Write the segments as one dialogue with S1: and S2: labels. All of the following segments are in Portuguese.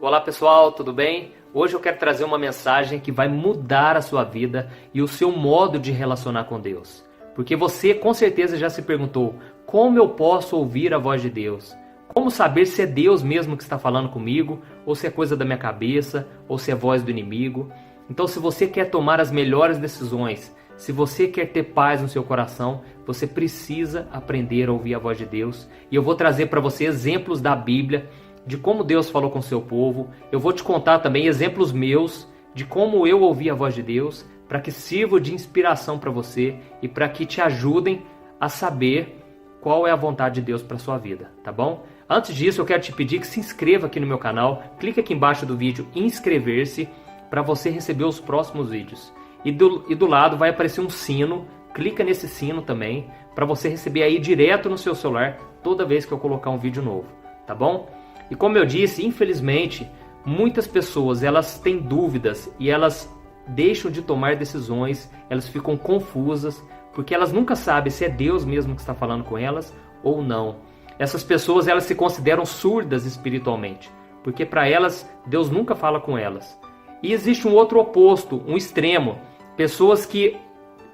S1: Olá pessoal, tudo bem? Hoje eu quero trazer uma mensagem que vai mudar a sua vida e o seu modo de relacionar com Deus. Porque você com certeza já se perguntou, como eu posso ouvir a voz de Deus? Como saber se é Deus mesmo que está falando comigo, ou se é coisa da minha cabeça, ou se é voz do inimigo? Então se você quer tomar as melhores decisões, se você quer ter paz no seu coração, você precisa aprender a ouvir a voz de Deus. E eu vou trazer para você exemplos da Bíblia, de como Deus falou com o seu povo. Eu vou te contar também exemplos meus de como eu ouvi a voz de Deus, para que sirva de inspiração para você e para que te ajudem a saber qual é a vontade de Deus para a sua vida, tá bom? Antes disso, eu quero te pedir que se inscreva aqui no meu canal, clique aqui embaixo do vídeo em inscrever-se para você receber os próximos vídeos. E do lado vai aparecer um sino, clica nesse sino também, para você receber aí direto no seu celular toda vez que eu colocar um vídeo novo, tá bom? E como eu disse, infelizmente, muitas pessoas elas têm dúvidas e elas deixam de tomar decisões, elas ficam confusas, porque elas nunca sabem se é Deus mesmo que está falando com elas ou não. Essas pessoas elas se consideram surdas espiritualmente, porque para elas Deus nunca fala com elas. E existe um outro oposto, um extremo, pessoas que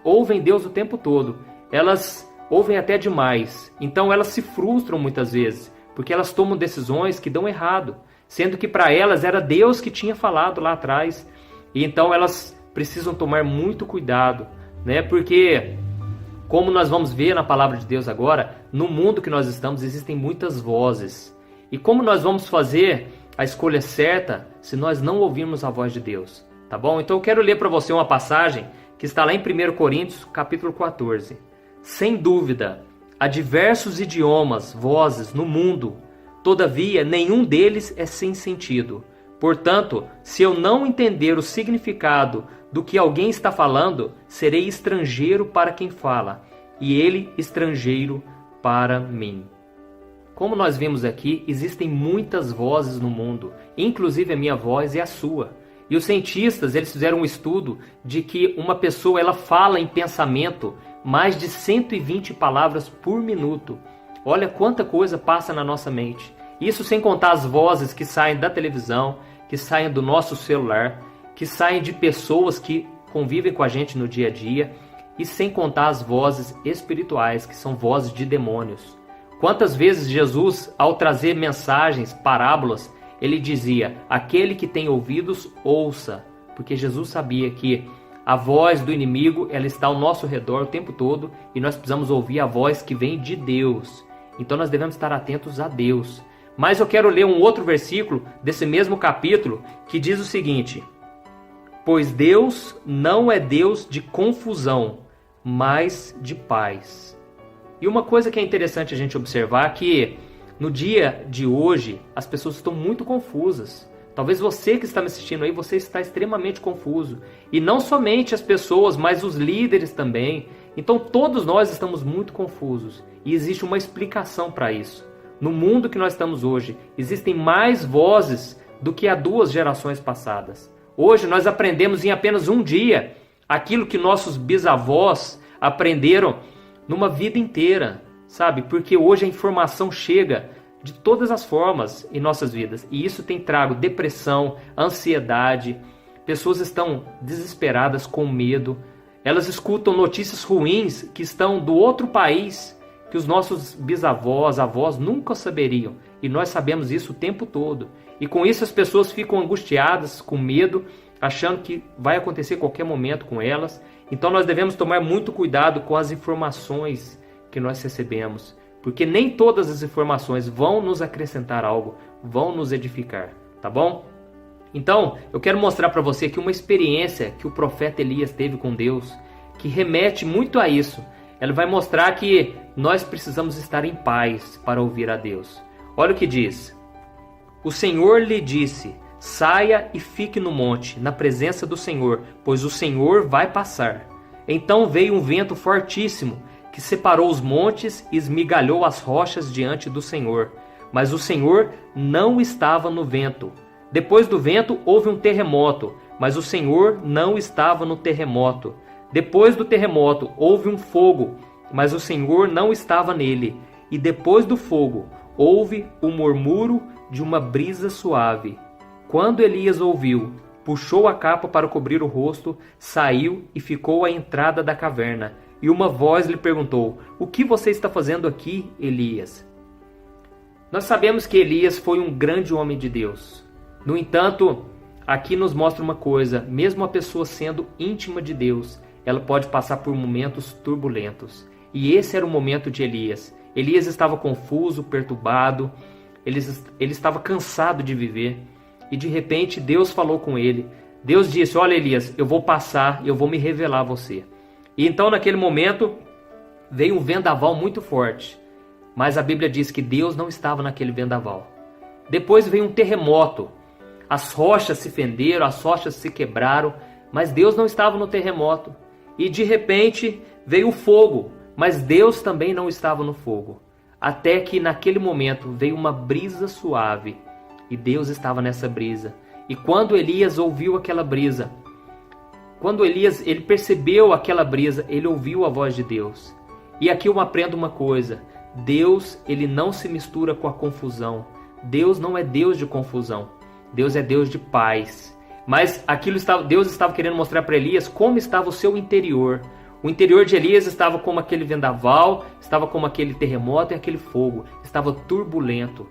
S1: ouvem Deus o tempo todo, elas ouvem até demais, então elas se frustram muitas vezes, porque elas tomam decisões que dão errado, sendo que para elas era Deus que tinha falado lá atrás. E então elas precisam tomar muito cuidado, né? Porque, como nós vamos ver na palavra de Deus agora, no mundo que nós estamos existem muitas vozes. E como nós vamos fazer a escolha certa se nós não ouvirmos a voz de Deus? Tá bom? Então eu quero ler para você uma passagem que está lá em 1 Coríntios, capítulo 14. Sem dúvida, há diversos idiomas, vozes no mundo, todavia nenhum deles é sem sentido. Portanto, se eu não entender o significado do que alguém está falando, serei estrangeiro para quem fala, e ele estrangeiro para mim. Como nós vimos aqui, existem muitas vozes no mundo, inclusive a minha voz e a sua. E os cientistas eles fizeram um estudo de que uma pessoa ela fala em pensamento mais de 120 palavras por minuto. Olha quanta coisa passa na nossa mente. Isso sem contar as vozes que saem da televisão, que saem do nosso celular, que saem de pessoas que convivem com a gente no dia a dia, e sem contar as vozes espirituais, que são vozes de demônios. Quantas vezes Jesus, ao trazer mensagens, parábolas, ele dizia, aquele que tem ouvidos, ouça, porque Jesus sabia que a voz do inimigo ela está ao nosso redor o tempo todo e nós precisamos ouvir a voz que vem de Deus. Então nós devemos estar atentos a Deus. Mas eu quero ler um outro versículo desse mesmo capítulo que diz o seguinte: pois Deus não é Deus de confusão, mas de paz. E uma coisa que é interessante a gente observar é que no dia de hoje as pessoas estão muito confusas. Talvez você que está me assistindo aí, você está extremamente confuso. E não somente as pessoas, mas os líderes também. Então todos nós estamos muito confusos. E existe uma explicação para isso. No mundo que nós estamos hoje, existem mais vozes do que há 2 gerações passadas. Hoje nós aprendemos em apenas um dia aquilo que nossos bisavós aprenderam numa vida inteira, sabe? Porque hoje a informação chega de todas as formas em nossas vidas. E isso tem trago depressão, ansiedade. Pessoas estão desesperadas, com medo. Elas escutam notícias ruins que estão do outro país, que os nossos bisavós, avós nunca saberiam. E nós sabemos isso o tempo todo. E com isso as pessoas ficam angustiadas, com medo, achando que vai acontecer a qualquer momento com elas. Então nós devemos tomar muito cuidado com as informações que nós recebemos. Porque nem todas as informações vão nos acrescentar algo, vão nos edificar, tá bom? Então, eu quero mostrar para você aqui uma experiência que o profeta Elias teve com Deus, que remete muito a isso. Ela vai mostrar que nós precisamos estar em paz para ouvir a Deus. Olha o que diz. O Senhor lhe disse, saia e fique no monte, na presença do Senhor, pois o Senhor vai passar. Então veio um vento fortíssimo, que separou os montes e esmigalhou as rochas diante do Senhor. Mas o Senhor não estava no vento. Depois do vento houve um terremoto, mas o Senhor não estava no terremoto. Depois do terremoto houve um fogo, mas o Senhor não estava nele. E depois do fogo houve o murmúrio de uma brisa suave. Quando Elias ouviu, puxou a capa para cobrir o rosto, saiu e ficou à entrada da caverna. E uma voz lhe perguntou: o que você está fazendo aqui, Elias? Nós sabemos que Elias foi um grande homem de Deus. No entanto, aqui nos mostra uma coisa: mesmo a pessoa sendo íntima de Deus, ela pode passar por momentos turbulentos. E esse era o momento de Elias. Elias estava confuso, perturbado, ele estava cansado de viver. E de repente Deus falou com ele. Deus disse: olha, Elias, eu vou passar, eu vou me revelar a você. E então naquele momento veio um vendaval muito forte. Mas a Bíblia diz que Deus não estava naquele vendaval. Depois veio um terremoto. As rochas se fenderam, as rochas se quebraram, mas Deus não estava no terremoto. E de repente veio o fogo, mas Deus também não estava no fogo. Até que naquele momento veio uma brisa suave, e Deus estava nessa brisa. E quando Elias ouviu aquela brisa, quando Elias ele percebeu aquela brisa, ele ouviu a voz de Deus. E aqui eu aprendo uma coisa: Deus, ele não se mistura com a confusão. Deus não é Deus de confusão. Deus é Deus de paz. Mas Deus estava querendo mostrar para Elias como estava o seu interior. O interior de Elias estava como aquele vendaval, estava como aquele terremoto e aquele fogo. Estava turbulento.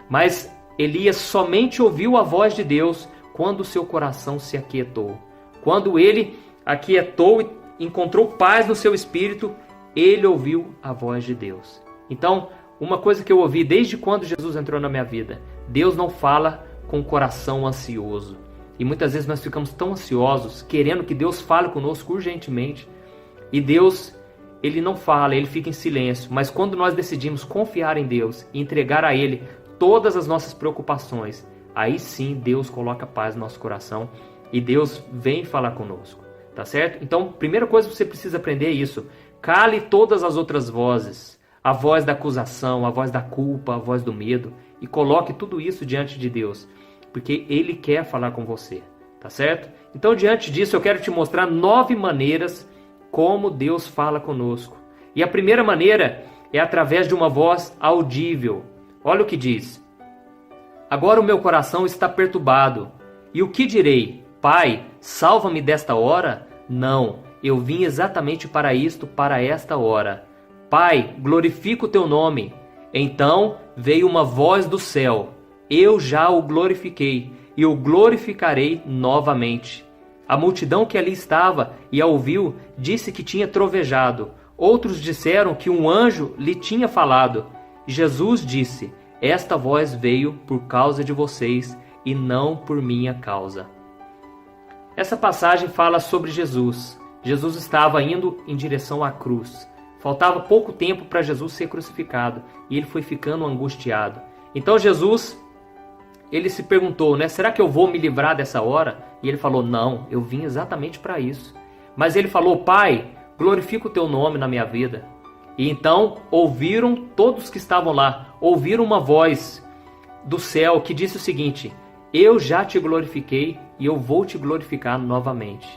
S1: Mas Elias somente ouviu a voz de Deus quando o seu coração se aquietou. Quando ele aquietou e encontrou paz no seu espírito, ele ouviu a voz de Deus. Então, uma coisa que eu ouvi desde quando Jesus entrou na minha vida: Deus não fala com o coração ansioso. E muitas vezes nós ficamos tão ansiosos, querendo que Deus fale conosco urgentemente. E Deus, ele não fala, ele fica em silêncio. Mas quando nós decidimos confiar em Deus e entregar a Ele todas as nossas preocupações, aí sim Deus coloca paz no nosso coração e Deus vem falar conosco. Tá certo? Então, primeira coisa que você precisa aprender é isso: cale todas as outras vozes. A voz da acusação, a voz da culpa, a voz do medo, e coloque tudo isso diante de Deus, porque Ele quer falar com você, tá certo? Então, diante disso, eu quero te mostrar 9 maneiras como Deus fala conosco. E a primeira maneira é através de uma voz audível. Olha o que diz: agora o meu coração está perturbado. E o que direi? Pai, salva-me desta hora? Não, eu vim exatamente para isto, para esta hora. Pai, glorifica o teu nome. Então veio uma voz do céu: eu já o glorifiquei, e o glorificarei novamente. A multidão que ali estava e a ouviu disse que tinha trovejado. Outros disseram que um anjo lhe tinha falado. Jesus disse: esta voz veio por causa de vocês e não por minha causa. Essa passagem fala sobre Jesus. Jesus estava indo em direção à cruz. Faltava pouco tempo para Jesus ser crucificado e ele foi ficando angustiado. Então Jesus, ele se perguntou, será que eu vou me livrar dessa hora? E ele falou: não, eu vim exatamente para isso. Mas ele falou: Pai, glorifica o teu nome na minha vida. E então ouviram todos que estavam lá, ouviram uma voz do céu que disse o seguinte: eu já te glorifiquei e eu vou te glorificar novamente.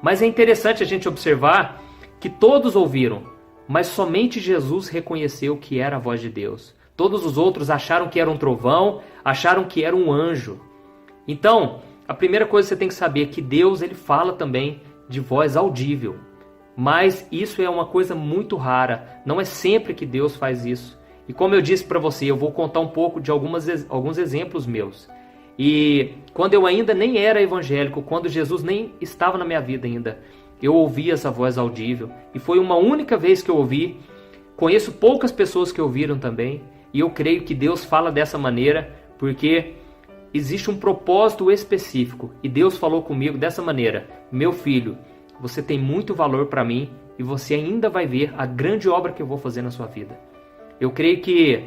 S1: Mas é interessante a gente observar que todos ouviram, mas somente Jesus reconheceu que era a voz de Deus. Todos os outros acharam que era um trovão, acharam que era um anjo. Então, a primeira coisa que você tem que saber é que Deus, ele fala também de voz audível. Mas isso é uma coisa muito rara. Não é sempre que Deus faz isso. E como eu disse para você, eu vou contar um pouco de alguns exemplos meus. E quando eu ainda nem era evangélico, quando Jesus nem estava na minha vida ainda, eu ouvi essa voz audível. E foi uma única vez que eu ouvi. Conheço poucas pessoas que ouviram também. E eu creio que Deus fala dessa maneira porque existe um propósito específico. E Deus falou comigo dessa maneira: meu filho, você tem muito valor para mim e você ainda vai ver a grande obra que eu vou fazer na sua vida. Eu creio que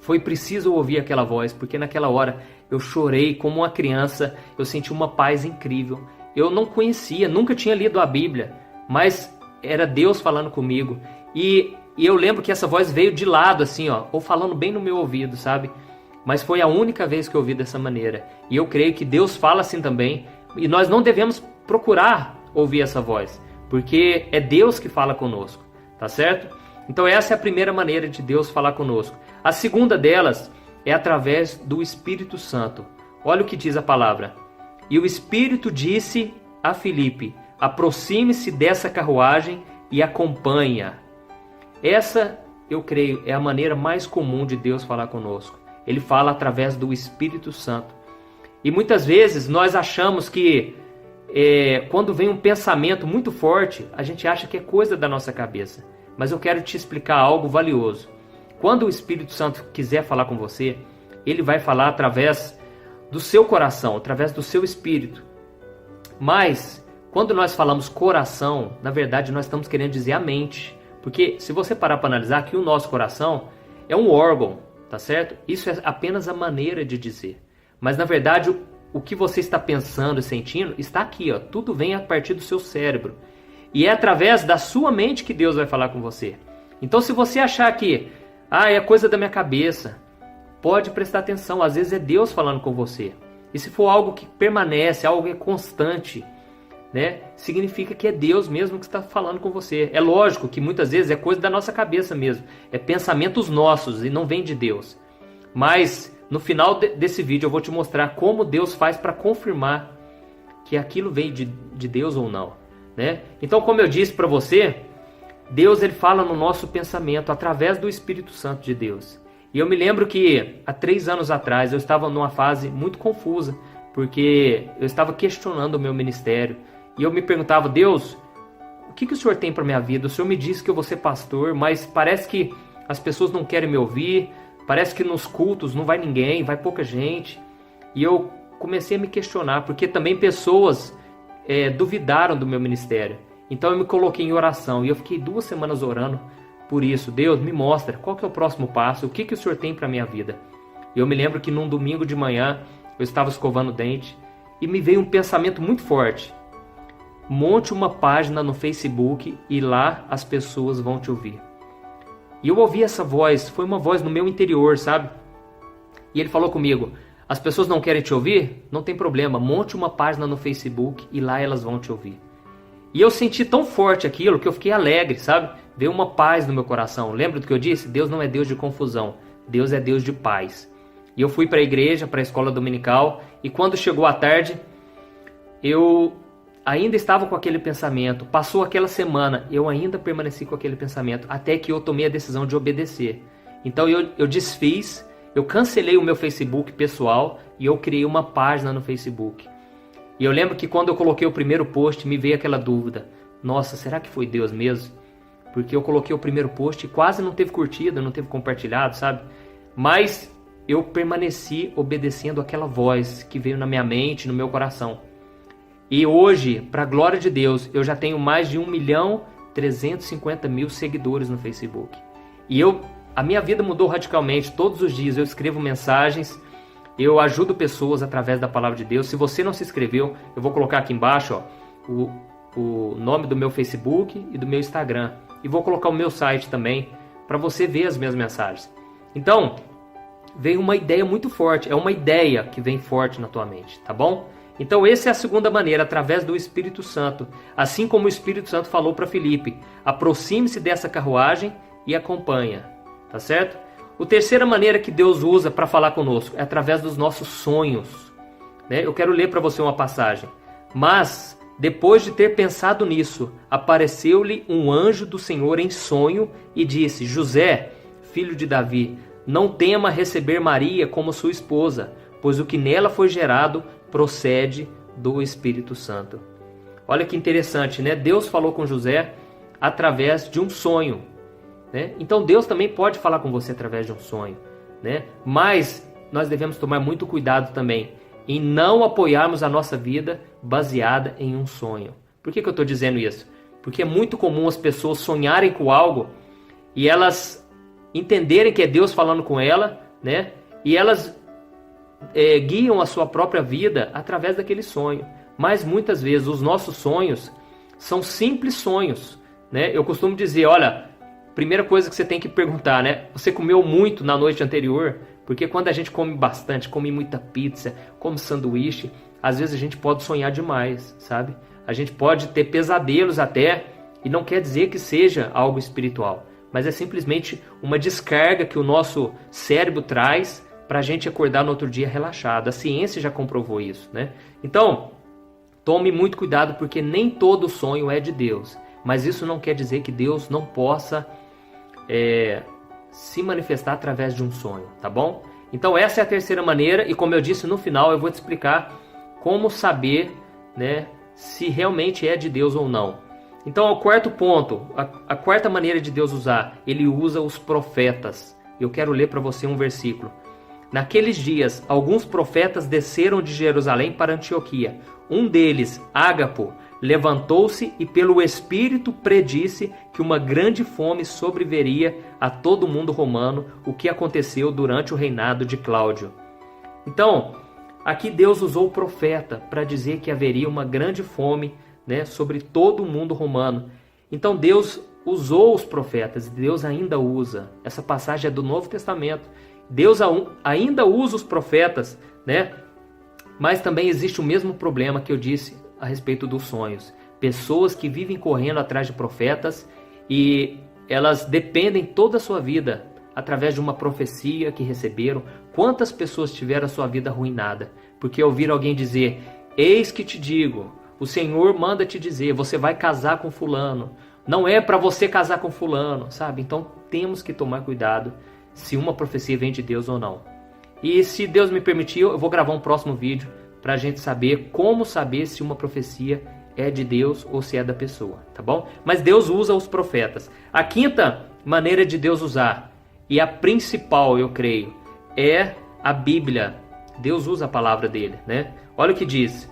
S1: foi preciso ouvir aquela voz, porque naquela hora eu chorei como uma criança, eu senti uma paz incrível. Eu não conhecia, nunca tinha lido a Bíblia, mas era Deus falando comigo. E eu lembro que essa voz veio de lado, assim, ou falando bem no meu ouvido, sabe? Mas foi a única vez que eu ouvi dessa maneira. E eu creio que Deus fala assim também. E nós não devemos procurar ouvir essa voz, porque é Deus que fala conosco, tá certo? Então essa é a primeira maneira de Deus falar conosco. A segunda delas é através do Espírito Santo. Olha o que diz a palavra. E o Espírito disse a Filipe: aproxime-se dessa carruagem e acompanha. Essa, eu creio, é a maneira mais comum de Deus falar conosco. Ele fala através do Espírito Santo. E muitas vezes nós achamos que quando vem um pensamento muito forte, a gente acha que é coisa da nossa cabeça. Mas eu quero te explicar algo valioso. Quando o Espírito Santo quiser falar com você, ele vai falar através do seu coração, através do seu espírito. Mas, quando nós falamos coração, na verdade nós estamos querendo dizer a mente. Porque se você parar para analisar que o nosso coração é um órgão, tá certo? Isso é apenas a maneira de dizer. Mas na verdade o que você está pensando e sentindo está aqui, ó. Tudo vem a partir do seu cérebro. E é através da sua mente que Deus vai falar com você. Então se você achar que é coisa da minha cabeça, pode prestar atenção, às vezes é Deus falando com você. E se for algo que permanece, algo que é constante, né, significa que é Deus mesmo que está falando com você. É lógico que muitas vezes é coisa da nossa cabeça mesmo, é pensamentos nossos e não vem de Deus. Mas no final desse vídeo eu vou te mostrar como Deus faz para confirmar que aquilo veio de Deus ou não, né? Então, como eu disse para você, Deus ele fala no nosso pensamento através do Espírito Santo de Deus. E eu me lembro que há 3 anos atrás eu estava numa fase muito confusa, porque eu estava questionando o meu ministério. E eu me perguntava: Deus, o que o Senhor tem para minha vida? O Senhor me disse que eu vou ser pastor, mas parece que as pessoas não querem me ouvir, parece que nos cultos não vai ninguém, vai pouca gente. E eu comecei a me questionar, porque também pessoas duvidaram do meu ministério. Então eu me coloquei em oração e eu fiquei 2 semanas orando por isso. Deus, me mostra qual que é o próximo passo, o que o Senhor tem para minha vida. E eu me lembro que num domingo de manhã eu estava escovando o dente e me veio um pensamento muito forte: monte uma página no Facebook e lá as pessoas vão te ouvir. E eu ouvi essa voz, foi uma voz no meu interior, sabe? E ele falou comigo: as pessoas não querem te ouvir? Não tem problema, monte uma página no Facebook e lá elas vão te ouvir. E eu senti tão forte aquilo que eu fiquei alegre, sabe? Veio uma paz no meu coração. Lembra do que eu disse? Deus não é Deus de confusão, Deus é Deus de paz. E eu fui para a igreja, para a escola dominical, e quando chegou a tarde, eu ainda estava com aquele pensamento. Passou aquela semana, eu ainda permaneci com aquele pensamento, até que eu tomei a decisão de obedecer. Então eu desfiz, eu cancelei o meu Facebook pessoal e eu criei uma página no Facebook. E eu lembro que quando eu coloquei o primeiro post, me veio aquela dúvida: nossa, será que foi Deus mesmo? Porque eu coloquei o primeiro post e quase não teve curtida, não teve compartilhado, sabe? Mas eu permaneci obedecendo aquela voz que veio na minha mente, no meu coração. E hoje, para a glória de Deus, eu já tenho mais de 1.350.000 seguidores no Facebook. E a minha vida mudou radicalmente. Todos os dias eu escrevo mensagens, eu ajudo pessoas através da palavra de Deus. Se você não se inscreveu, eu vou colocar aqui embaixo, ó, o nome do meu Facebook e do meu Instagram. E vou colocar o meu site também, para você ver as minhas mensagens. Então, veio uma ideia muito forte. É uma ideia que vem forte na tua mente, tá bom? Então essa é a segunda maneira, através do Espírito Santo. Assim como o Espírito Santo falou para Filipe: aproxime-se dessa carruagem e acompanha, tá certo? A terceira maneira que Deus usa para falar conosco é através dos nossos sonhos, né? Eu quero ler para você uma passagem. Mas, depois de ter pensado nisso, apareceu-lhe um anjo do Senhor em sonho e disse: José, filho de Davi, não tema receber Maria como sua esposa, pois o que nela foi gerado procede do Espírito Santo. Olha que interessante, né? Deus falou com José através de um sonho, né? Então Deus também pode falar com você através de um sonho, né? Mas nós devemos tomar muito cuidado também em não apoiarmos a nossa vida baseada em um sonho. Por que eu estou dizendo isso? Porque é muito comum as pessoas sonharem com algo e elas entenderem que é Deus falando com ela, né? E elas guiam a sua própria vida através daquele sonho. Mas muitas vezes os nossos sonhos são simples sonhos, né? Eu costumo dizer: olha, primeira coisa que você tem que perguntar, né? Você comeu muito na noite anterior? Porque quando a gente come bastante, come muita pizza, come sanduíche, às vezes a gente pode sonhar demais, sabe? A gente pode ter pesadelos até, e não quer dizer que seja algo espiritual, mas é simplesmente uma descarga que o nosso cérebro traz para a gente acordar no outro dia relaxado. A ciência já comprovou isso, né? Então, tome muito cuidado, porque nem todo sonho é de Deus. Mas isso não quer dizer que Deus não possa se manifestar através de um sonho, tá bom? Então essa é a terceira maneira, e como eu disse no final, eu vou te explicar como saber, né, se realmente é de Deus ou não. Então, o quarto ponto, a quarta maneira de Deus usar, ele usa os profetas. Eu quero ler para você um versículo. Naqueles dias, alguns profetas desceram de Jerusalém para Antioquia. Um deles, Ágapo, levantou-se e pelo Espírito predisse que uma grande fome sobreviria a todo o mundo romano, o que aconteceu durante o reinado de Cláudio. Então, aqui Deus usou o profeta para dizer que haveria uma grande fome, né, sobre todo o mundo romano. Então Deus usou os profetas, Deus ainda usa. Essa passagem é do Novo Testamento. Deus ainda usa os profetas, né? Mas também existe o mesmo problema que eu disse a respeito dos sonhos. Pessoas que vivem correndo atrás de profetas e elas dependem toda a sua vida através de uma profecia que receberam. Quantas pessoas tiveram a sua vida arruinada porque ouviram alguém dizer: eis que te digo, o Senhor manda te dizer, você vai casar com fulano. Não é para você casar com fulano, sabe? Então temos que tomar cuidado se uma profecia vem de Deus ou não. E se Deus me permitir, eu vou gravar um próximo vídeo para a gente saber como saber se uma profecia é de Deus ou se é da pessoa, tá bom? Mas Deus usa os profetas. A quinta maneira de Deus usar, e a principal, eu creio, é a Bíblia. Deus usa a palavra dele, né? Olha o que diz: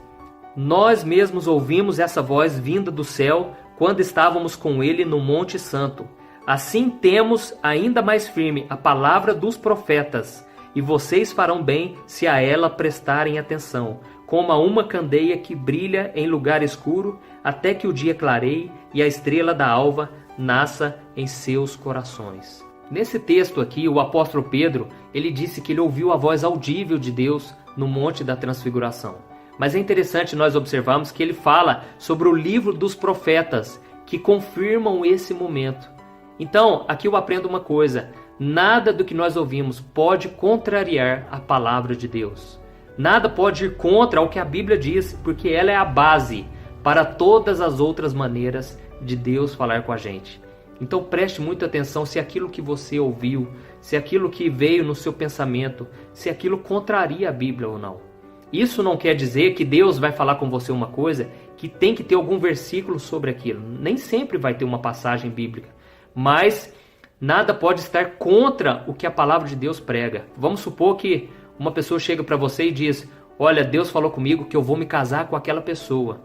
S1: nós mesmos ouvimos essa voz vinda do céu quando estávamos com ele no Monte Santo. Assim temos ainda mais firme a palavra dos profetas, e vocês farão bem se a ela prestarem atenção, como a uma candeia que brilha em lugar escuro, até que o dia clareie e a estrela da alva nasça em seus corações. Nesse texto aqui, o apóstolo Pedro, ele disse que ele ouviu a voz audível de Deus no Monte da Transfiguração. Mas é interessante nós observarmos que ele fala sobre o livro dos profetas, que confirmam esse momento. Então, aqui eu aprendo uma coisa: nada do que nós ouvimos pode contrariar a palavra de Deus. Nada pode ir contra o que a Bíblia diz, porque ela é a base para todas as outras maneiras de Deus falar com a gente. Então preste muita atenção se aquilo que você ouviu, se aquilo que veio no seu pensamento, se aquilo contraria a Bíblia ou não. Isso não quer dizer que Deus vai falar com você uma coisa que tem que ter algum versículo sobre aquilo. Nem sempre vai ter uma passagem bíblica. Mas nada pode estar contra o que a palavra de Deus prega. Vamos supor que uma pessoa chega para você e diz: olha, Deus falou comigo que eu vou me casar com aquela pessoa.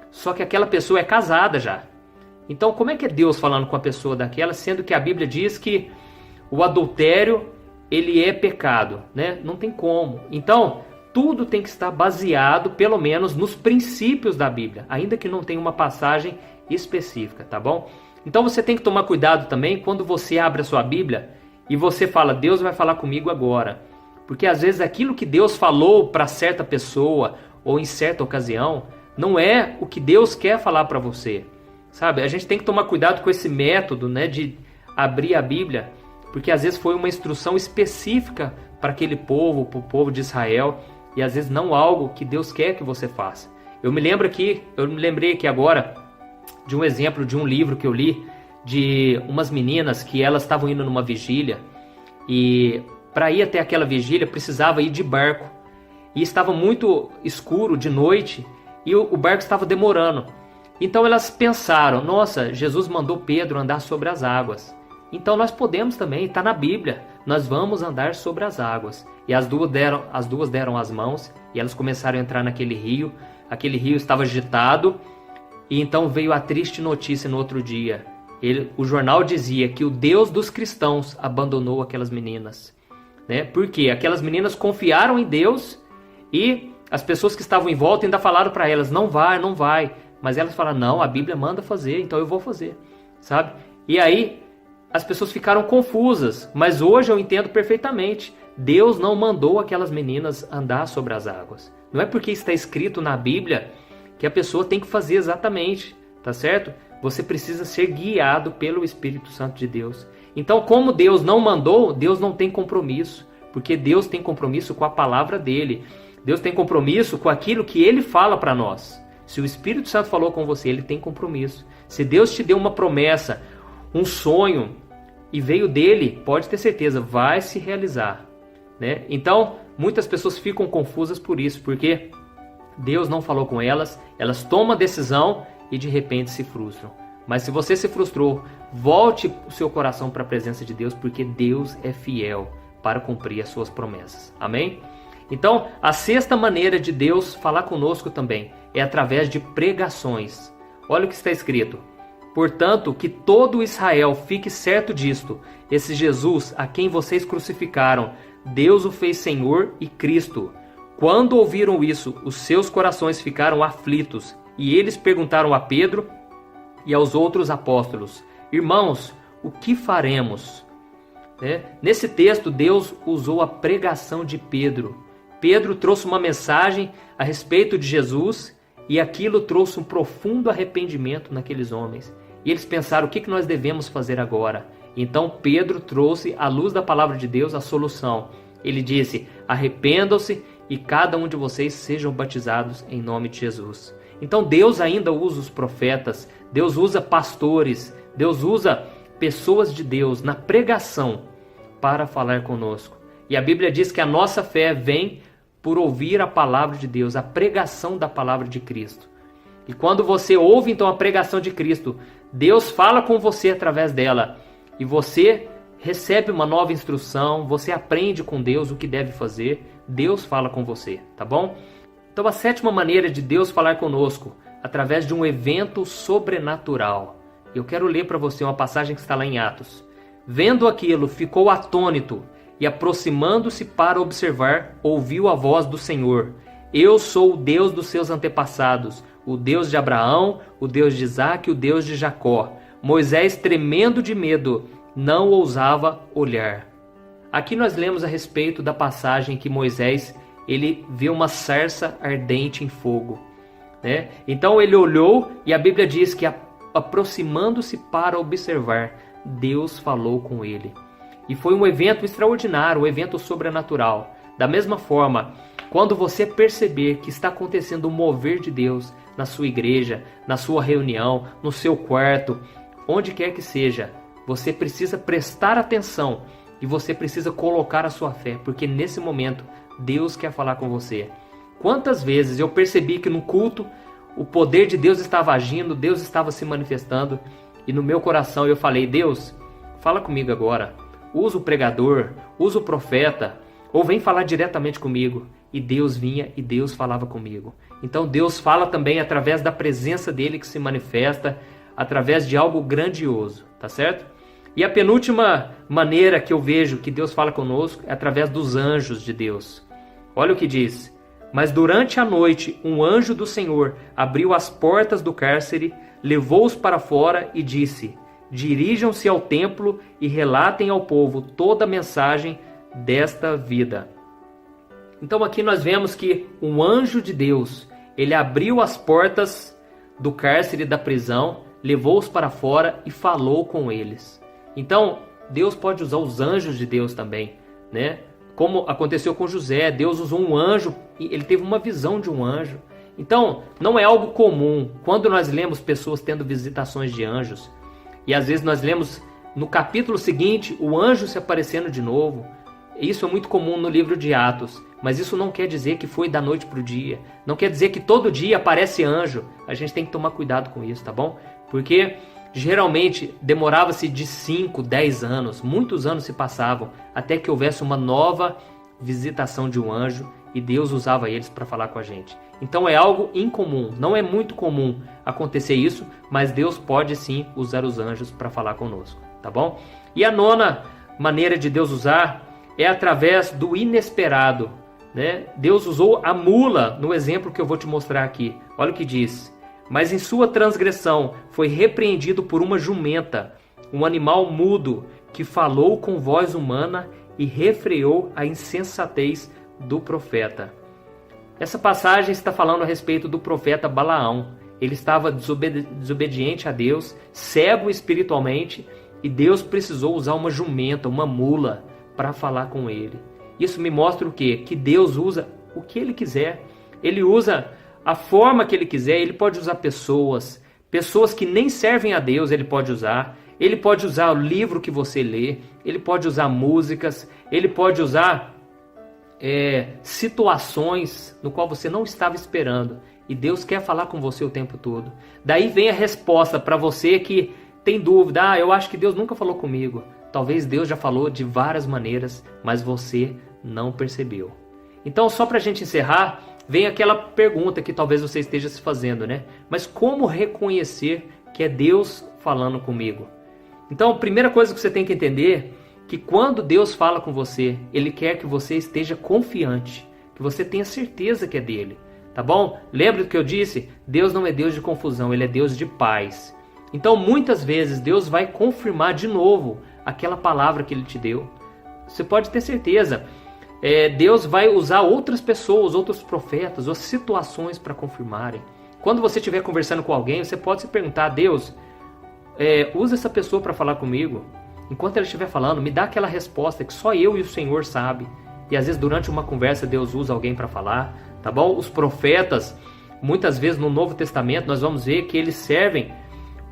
S1: Só que aquela pessoa é casada já. Então como é que é Deus falando com a pessoa daquela, sendo que a Bíblia diz que o adultério, ele é pecado, né? Não tem como. Então tudo tem que estar baseado, pelo menos, nos princípios da Bíblia, ainda que não tenha uma passagem específica, tá bom? Então você tem que tomar cuidado também quando você abre a sua Bíblia e você fala: Deus vai falar comigo agora. Porque às vezes aquilo que Deus falou para certa pessoa ou em certa ocasião não é o que Deus quer falar para você. Sabe? A gente tem que tomar cuidado com esse método, né, de abrir a Bíblia, porque às vezes foi uma instrução específica para aquele povo, para o povo de Israel, e às vezes não algo que Deus quer que você faça. Eu me lembrei aqui agora de um exemplo de um livro que eu li, de umas meninas que elas estavam indo numa vigília, e para ir até aquela vigília precisava ir de barco, e estava muito escuro de noite, e o barco estava demorando. Então elas pensaram: nossa, Jesus mandou Pedro andar sobre as águas, então nós podemos também, está na Bíblia, nós vamos andar sobre as águas. E as duas deram as mãos e elas começaram a entrar naquele rio. Aquele rio estava agitado, e então veio a triste notícia no outro dia. O jornal dizia que o Deus dos cristãos abandonou aquelas meninas, né? Porque aquelas meninas confiaram em Deus, e as pessoas que estavam em volta ainda falaram para elas: não vai, não vai. Mas elas falaram: não, a Bíblia manda fazer, então eu vou fazer, sabe? E aí as pessoas ficaram confusas, mas hoje eu entendo perfeitamente. Deus não mandou aquelas meninas andar sobre as águas. Não é porque está escrito na Bíblia que a pessoa tem que fazer exatamente, tá certo? Você precisa ser guiado pelo Espírito Santo de Deus. Então, como Deus não mandou, Deus não tem compromisso, porque Deus tem compromisso com a palavra dele. Deus tem compromisso com aquilo que ele fala para nós. Se o Espírito Santo falou com você, ele tem compromisso. Se Deus te deu uma promessa, um sonho, e veio dele, pode ter certeza, vai se realizar, né? Então, muitas pessoas ficam confusas por isso, porque Deus não falou com elas, elas tomam a decisão e de repente se frustram. Mas se você se frustrou, volte o seu coração para a presença de Deus, porque Deus é fiel para cumprir as suas promessas. Amém? Então, a sexta maneira de Deus falar conosco também é através de pregações. Olha o que está escrito. Portanto, que todo Israel fique certo disto: esse Jesus, a quem vocês crucificaram, Deus o fez Senhor e Cristo. Quando ouviram isso, os seus corações ficaram aflitos, e eles perguntaram a Pedro e aos outros apóstolos: irmãos, o que faremos? Nesse texto, Deus usou a pregação de Pedro. Pedro trouxe uma mensagem a respeito de Jesus, e aquilo trouxe um profundo arrependimento naqueles homens. E eles pensaram, o que nós devemos fazer agora? Então Pedro trouxe, à luz da palavra de Deus, a solução. Ele disse: arrependam-se e cada um de vocês sejam batizados em nome de Jesus. Então Deus ainda usa os profetas, Deus usa pastores, Deus usa pessoas de Deus na pregação para falar conosco. E a Bíblia diz que a nossa fé vem por ouvir a palavra de Deus, a pregação da palavra de Cristo. E quando você ouve então a pregação de Cristo, Deus fala com você através dela. E você recebe uma nova instrução, você aprende com Deus o que deve fazer. Deus fala com você, tá bom? Então a sétima maneira de Deus falar conosco, através de um evento sobrenatural. Eu quero ler para você uma passagem que está lá em Atos. Vendo aquilo, ficou atônito e aproximando-se para observar, ouviu a voz do Senhor. Eu sou o Deus dos seus antepassados, o Deus de Abraão, o Deus de Isaque, o Deus de Jacó. Moisés, tremendo de medo, não ousava olhar. Aqui nós lemos a respeito da passagem que Moisés, ele vê uma sarça ardente em fogo, né? Então ele olhou e a Bíblia diz que aproximando-se para observar, Deus falou com ele. E foi um evento extraordinário, um evento sobrenatural. Da mesma forma, quando você perceber que está acontecendo um mover de Deus na sua igreja, na sua reunião, no seu quarto, onde quer que seja, você precisa prestar atenção e você precisa colocar a sua fé, porque nesse momento Deus quer falar com você. Quantas vezes eu percebi que no culto o poder de Deus estava agindo, Deus estava se manifestando, e no meu coração eu falei: Deus, fala comigo agora. Usa o pregador, usa o profeta, ou vem falar diretamente comigo. E Deus vinha e Deus falava comigo. Então Deus fala também através da presença dele que se manifesta, através de algo grandioso, tá certo? E a penúltima maneira que eu vejo que Deus fala conosco é através dos anjos de Deus. Olha o que diz: mas durante a noite um anjo do Senhor abriu as portas do cárcere, levou-os para fora e disse: dirijam-se ao templo e relatem ao povo toda a mensagem desta vida. Então aqui nós vemos que um anjo de Deus, ele abriu as portas do cárcere, da prisão, levou-os para fora e falou com eles. Então Deus pode usar os anjos de Deus também, né? Como aconteceu com José, Deus usou um anjo, ele teve uma visão de um anjo. Então não é algo comum quando nós lemos pessoas tendo visitações de anjos. E às vezes nós lemos no capítulo seguinte o anjo se aparecendo de novo. Isso é muito comum no livro de Atos. Mas isso não quer dizer que foi da noite para o dia. Não quer dizer que todo dia aparece anjo. A gente tem que tomar cuidado com isso, tá bom? Porque geralmente demorava-se de 5, 10 anos. Muitos anos se passavam até que houvesse uma nova visitação de um anjo. E Deus usava eles para falar com a gente. Então é algo incomum. Não é muito comum acontecer isso. Mas Deus pode sim usar os anjos para falar conosco, tá bom? E a nona maneira de Deus usar é através do inesperado, né? Deus usou a mula no exemplo que eu vou te mostrar aqui. Olha o que diz: mas em sua transgressão foi repreendido por uma jumenta, um animal mudo que falou com voz humana e refreou a insensatez do profeta. Essa passagem está falando a respeito do profeta Balaão. Ele estava desobediente a Deus, cego espiritualmente, e Deus precisou usar uma jumenta, uma mula, para falar com ele. Isso me mostra o quê? Que Deus usa o que Ele quiser. Ele usa a forma que Ele quiser. Ele pode usar pessoas que nem servem a Deus, Ele pode usar. Ele pode usar o livro que você lê. Ele pode usar músicas. Ele pode usar situações no qual você não estava esperando. E Deus quer falar com você o tempo todo. Daí vem a resposta para você que tem dúvida. Eu acho que Deus nunca falou comigo. Talvez Deus já falou de várias maneiras, mas você não percebeu. Então, só para a gente encerrar, vem aquela pergunta que talvez você esteja se fazendo, né? Mas como reconhecer que é Deus falando comigo? Então, a primeira coisa que você tem que entender é que quando Deus fala com você, Ele quer que você esteja confiante, que você tenha certeza que é dele, tá bom? Lembra do que eu disse? Deus não é Deus de confusão, Ele é Deus de paz. Então, muitas vezes, Deus vai confirmar de novo aquela palavra que Ele te deu. Você pode ter certeza. Deus vai usar outras pessoas, outros profetas, ou situações para confirmarem. Quando você estiver conversando com alguém, você pode se perguntar: Deus, usa essa pessoa para falar comigo. Enquanto ela estiver falando, me dá aquela resposta que só eu e o Senhor sabe. E às vezes durante uma conversa Deus usa alguém para falar, tá bom? Os profetas, muitas vezes no Novo Testamento, nós vamos ver que eles servem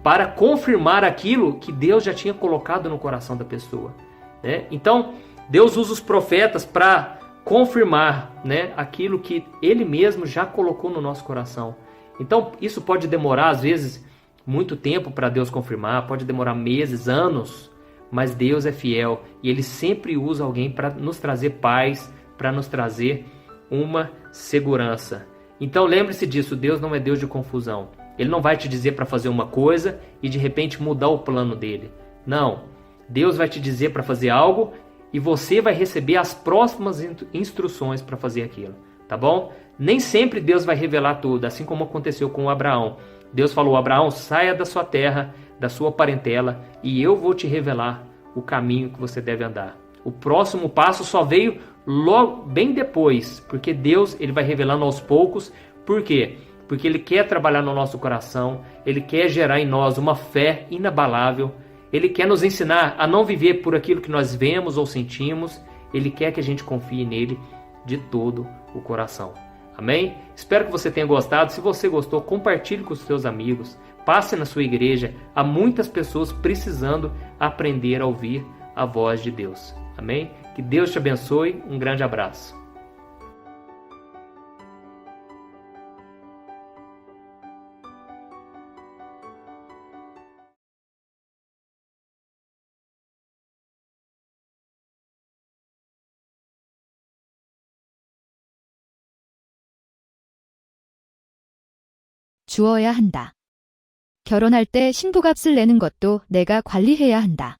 S1: para confirmar aquilo que Deus já tinha colocado no coração da pessoa, né? Então, Deus usa os profetas para confirmar, né, aquilo que Ele mesmo já colocou no nosso coração. Então, isso pode demorar, às vezes, muito tempo para Deus confirmar, pode demorar meses, anos, mas Deus é fiel e Ele sempre usa alguém para nos trazer paz, para nos trazer uma segurança. Então, lembre-se disso, Deus não é Deus de confusão. Ele não vai te dizer para fazer uma coisa e de repente mudar o plano dele. Não. Deus vai te dizer para fazer algo e você vai receber as próximas instruções para fazer aquilo. Tá bom? Nem sempre Deus vai revelar tudo, assim como aconteceu com Abraão. Deus falou: Abraão, saia da sua terra, da sua parentela, e eu vou te revelar o caminho que você deve andar. O próximo passo só veio logo, bem depois, porque Deus ele vai revelando aos poucos. Por quê? Porque Ele quer trabalhar no nosso coração, Ele quer gerar em nós uma fé inabalável, Ele quer nos ensinar a não viver por aquilo que nós vemos ou sentimos, Ele quer que a gente confie nele de todo o coração. Amém? Espero que você tenha gostado. Se você gostou, compartilhe com os seus amigos, passe na sua igreja. Há muitas pessoas precisando aprender a ouvir a voz de Deus. Amém? Que Deus te abençoe. Um grande abraço.
S2: 주어야 한다. 결혼할 때 신부값을 내는 것도 내가 관리해야 한다.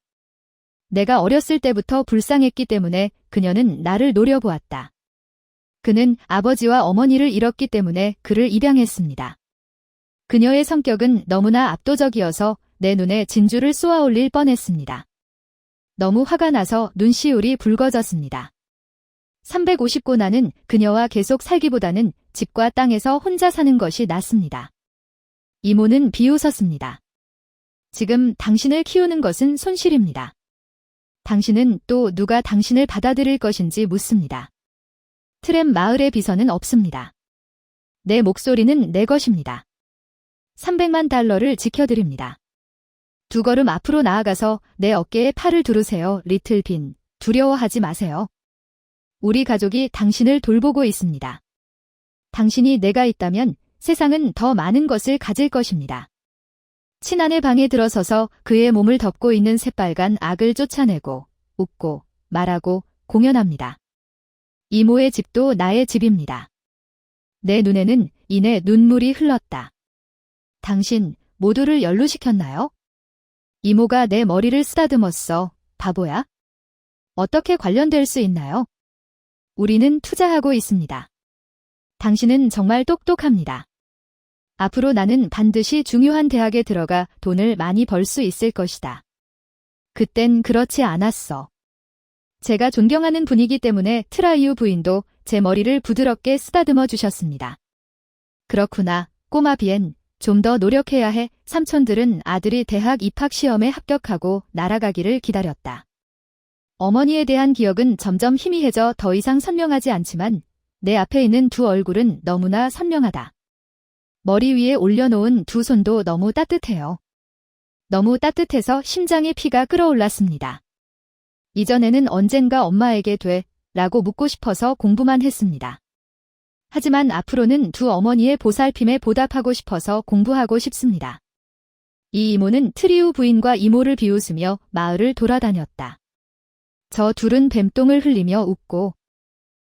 S2: 내가 어렸을 때부터 불쌍했기 때문에 그녀는 나를 노려보았다. 그는 아버지와 어머니를 잃었기 때문에 그를 입양했습니다. 그녀의 성격은 너무나 압도적이어서 내 눈에 진주를 쏘아올릴 뻔했습니다. 너무 화가 나서 눈시울이 붉어졌습니다. 350고나는 그녀와 계속 살기보다는 집과 땅에서 혼자 사는 것이 낫습니다. 이모는 비웃었습니다. 지금 당신을 키우는 것은 손실입니다. 당신은 또 누가 당신을 받아들일 것인지 묻습니다. 트램 마을의 비서는 없습니다. 내 목소리는 내 것입니다. 300만 달러를 지켜드립니다. 2걸음 앞으로 나아가서 내 어깨에 팔을 두르세요, 리틀 빈. 두려워하지 마세요. 우리 가족이 당신을 돌보고 있습니다. 당신이 내가 있다면 세상은 더 많은 것을 가질 것입니다. 친아내 방에 들어서서 그의 몸을 덮고 있는 새빨간 악을 쫓아내고 웃고 말하고 공연합니다. 이모의 집도 나의 집입니다. 내 눈에는 이내 눈물이 흘렀다. 당신 모두를 연루시켰나요? 이모가 내 머리를 쓰다듬었어. 바보야? 어떻게 관련될 수 있나요? 우리는 투자하고 있습니다. 당신은 정말 똑똑합니다. 앞으로 나는 반드시 중요한 대학에 들어가 돈을 많이 벌 수 있을 것이다. 그땐 그렇지 않았어. 제가 존경하는 분이기 때문에 트라이유 부인도 제 머리를 부드럽게 쓰다듬어 주셨습니다. 그렇구나, 꼬마 비엔. 좀 더 노력해야 해. 삼촌들은 아들이 대학 입학 시험에 합격하고 날아가기를 기다렸다. 어머니에 대한 기억은 점점 희미해져 더 이상 선명하지 않지만 내 앞에 있는 두 얼굴은 너무나 선명하다. 머리 위에 올려놓은 두 손도 너무 따뜻해요. 너무 따뜻해서 심장에 피가 끓어올랐습니다. 이전에는 언젠가 엄마에게 돼 라고 묻고 싶어서 공부만 했습니다. 하지만 앞으로는 두 어머니의 보살핌에 보답하고 싶어서 공부하고 싶습니다. 이 이모는 트리우 부인과 이모를 비웃으며 마을을 돌아다녔다. 저 둘은 뱀똥을 흘리며 웃고